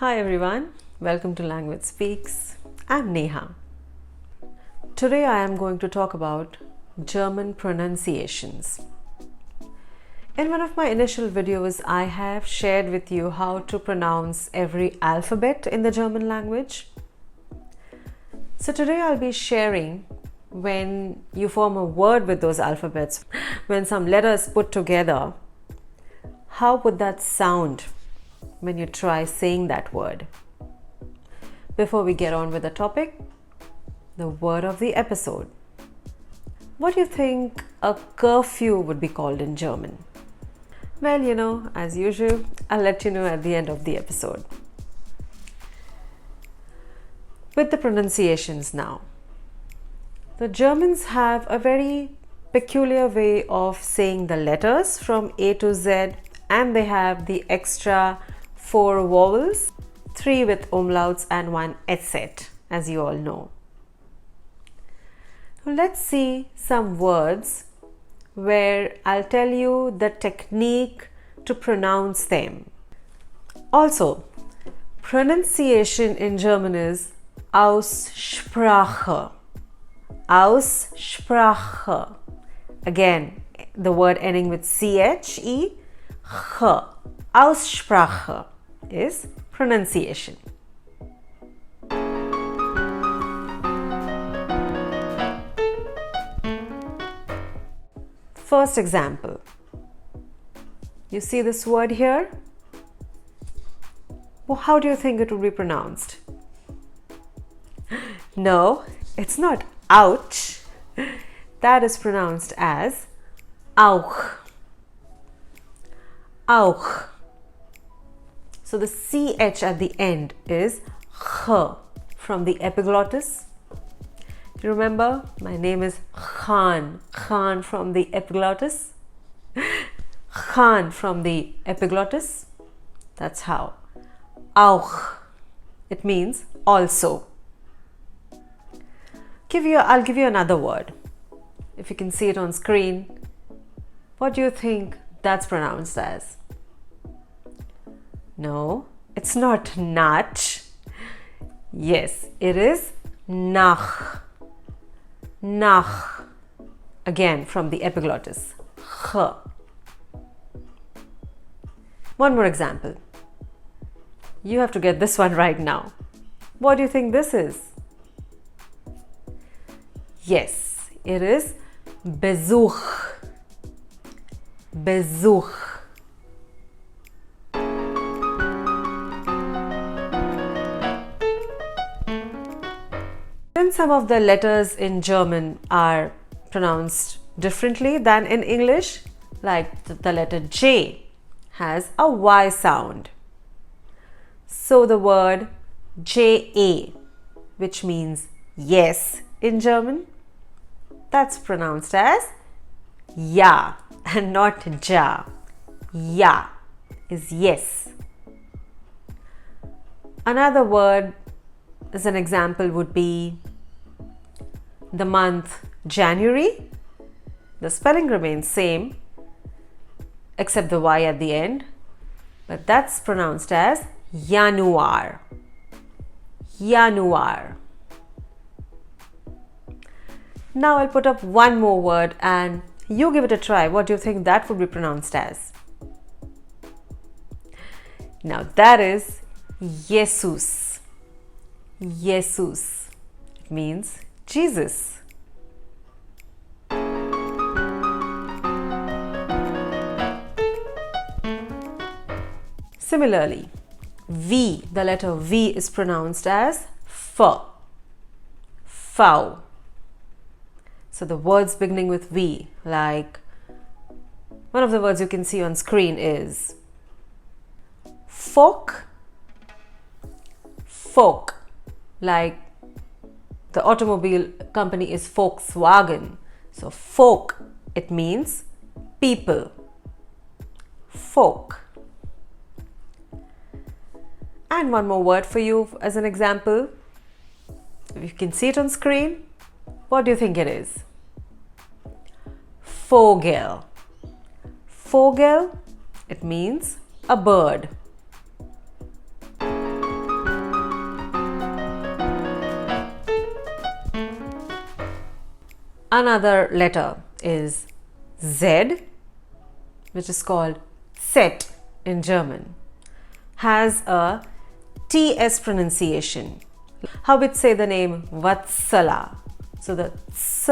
Hi everyone, welcome to Language Speaks. I'm Neha. Today I am going to talk about German pronunciations. In one of my initial videos, I have shared with you how to pronounce every alphabet in the German language. So today I'll be sharing when you form a word with those alphabets, when some letters put together, how would that sound when you try saying that word? Before we get on with the topic, the word of the episode. What do you think a curfew would be called in German? Well, as usual, I'll let you know at the end of the episode. With the pronunciations now. The Germans have a very peculiar way of saying the letters from A to Z, and they have the extra 4 vowels, 3 with umlauts and 1 etc., as you all know. Now let's see some words where I'll tell you the technique to pronounce them. Also, pronunciation in German is Aussprache. Aussprache. Again, the word ending with CHE, Aussprache is pronunciation. First example. You see this word here? Well, how do you think it would be pronounced? No, it's not ouch. That is pronounced as auch. Auch. So the CH at the end is ch from the epiglottis. You remember? My name is Khan. Khan from the epiglottis. Khan from the epiglottis. That's how. Auch. It means also. I'll give you another word. If you can see it on screen, what do you think that's pronounced as? No, it's not nach. Yes, it is nach. Nach. Again, from the epiglottis. Ch. One more example. You have to get this one right now. What do you think this is? Yes, it is Besuch. Besuch. Then some of the letters in German are pronounced differently than in English, like the letter J has a Y sound. So the word JA, which means yes in German, that's pronounced as ja and not ja. Ja is yes. Another word as an example would be the month January. The spelling remains same except the Y at the end, but that's pronounced as Januar. Januar. Now I'll put up one more word and you give it a try. What do you think that would be pronounced as? Now that is Jesus. Jesus. It means Jesus. Similarly, V, the letter V is pronounced as F. V. So the words beginning with V, like one of the words you can see on screen is folk. Folk, like the automobile company is Volkswagen. So folk, it means people. Folk. And one more word for you as an example. If you can see it on screen, what do you think it is? Vogel. Vogel, it means a bird. Another letter is Z, which is called Z in German, has a TS pronunciation. How would say the name Vatsala? So the S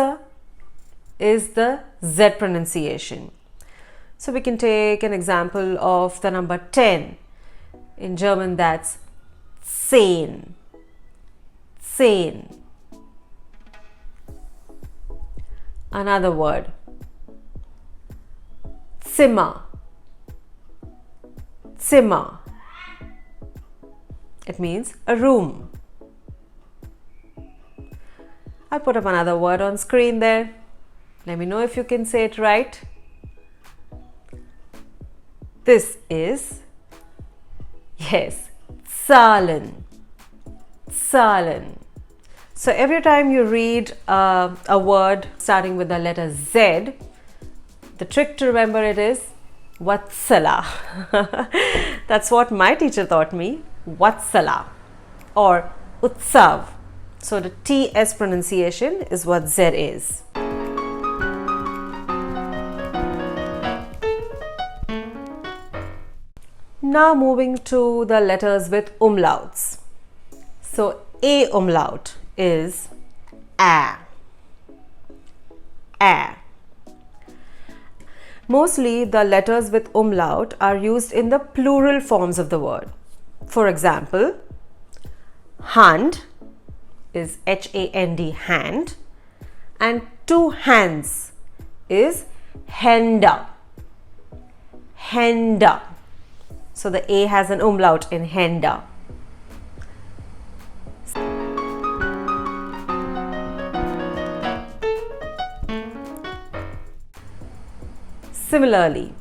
is the Z pronunciation. So we can take an example of the number 10. In German, that's 10. 10. Another word, Zimmer. Zimmer. It means a room. I'll put up another word on screen there. Let me know if you can say it right. This is, yes, Zahlen. Zahlen. So every time you read a word starting with the letter Z, the trick to remember it is Vatsala. That's what my teacher taught me, Vatsala or Utsav. So the TS pronunciation is what Z is. Now moving to the letters with umlauts. So A umlaut is A. A. Mostly the letters with umlaut are used in the plural forms of the word. For example, Hand is H-A-N-D, hand, and two hands is Hände. Hände. So the A has an umlaut in Hände. Similarly,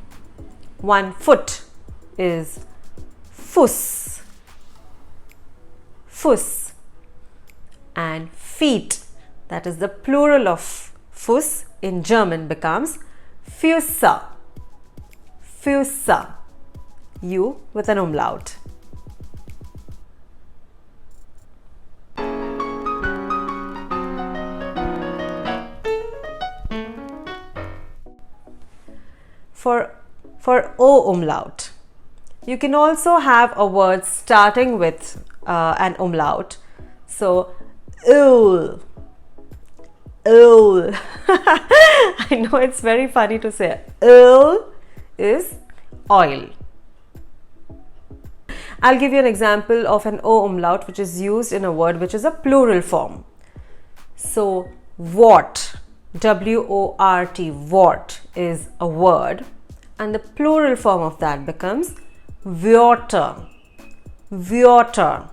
one foot is Fuß. Fuß. And feet, that is the plural of Fuß in German, becomes Füße. Füße. U with an umlaut. For O umlaut, you can also have a word starting with an umlaut. So, Öl. Öl. I know it's very funny to say. Öl is oil. I'll give you an example of an O umlaut which is used in a word which is a plural form. So, Wort, W-O-R-T, Wort is a word, and the plural form of that becomes Wörter. Wörter,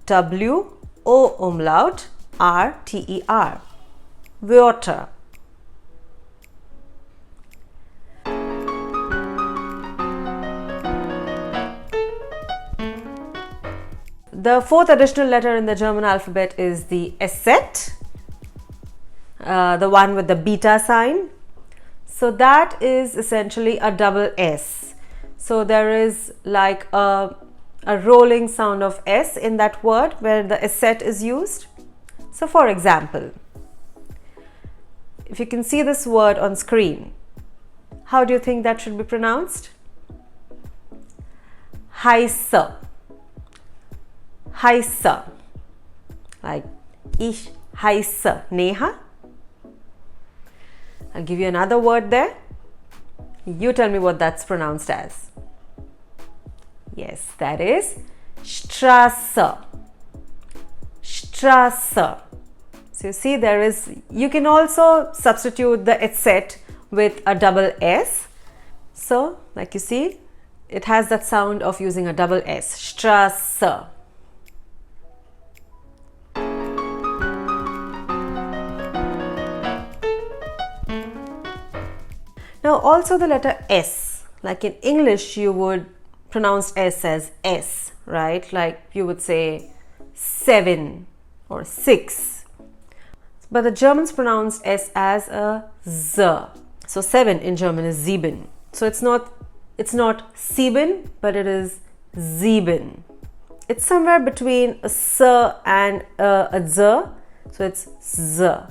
W-O umlaut R-T-E-R. Wörter. The fourth additional letter in the German alphabet is the SZ, the one with the beta sign. So that is essentially a double S. So there is like a rolling sound of S in that word where the SZ is used. So for example, if you can see this word on screen, how do you think that should be pronounced? Heiße. Heiße. Like ich heiße Neha. I'll give you another word there. You tell me what that's pronounced as. Yes, that is Straße. Straße. So you see you can also substitute the SZ with a double S. So like you see, it has that sound of using a double S. Straße. Now also the letter S, like in English you would pronounce S as S, right? Like you would say 7 or 6. But the Germans pronounce S as a Z. So 7 in German is sieben. So it's not sieben, but it is sieben. It's somewhere between a S and a Z. So it's Z.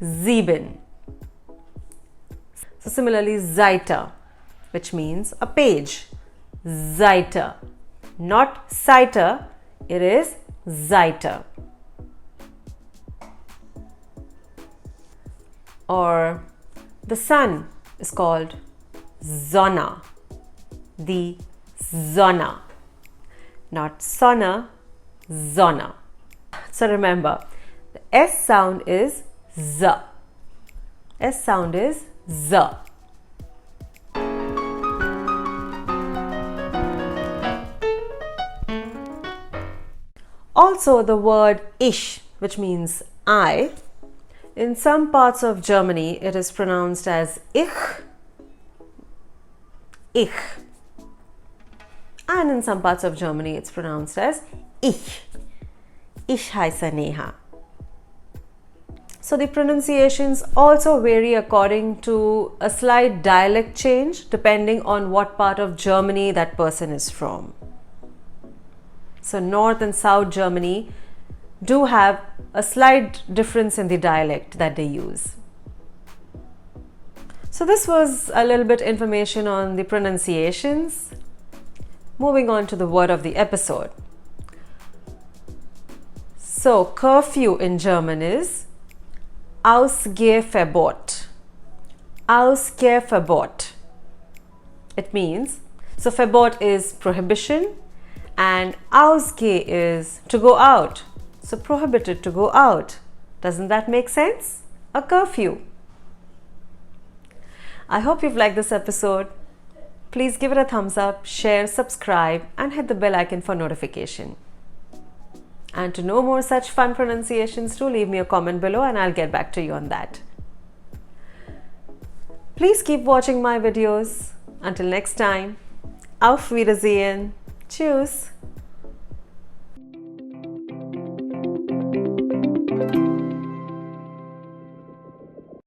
sieben. So similarly, Seite, which means a page. Seite. Not Seite, it is Seite. Or the sun is called Sonne. The Sonne. Not Sonne, Sonne. So remember, the S sound is Z. S sound is Z. Also, the word ich, which means I, in some parts of Germany it is pronounced as ich, ich. And in some parts of Germany it's pronounced as ich. Ich heiße Neha. So the pronunciations also vary according to a slight dialect change depending on what part of Germany that person is from. So North and South Germany do have a slight difference in the dialect that they use. So this was a little bit information on the pronunciations. Moving on to the word of the episode. So curfew in German is Ausgehverbot. Ausgehverbot. It means, so Verbot is prohibition and Ausgeh is to go out. So prohibited to go out. Doesn't that make sense? A curfew. I hope you've liked this episode. Please give it a thumbs up, share, subscribe and hit the bell icon for notification. And to know more such fun pronunciations, do leave me a comment below and I'll get back to you on that. Please keep watching my videos. Until next time, auf Wiedersehen. Tschüss.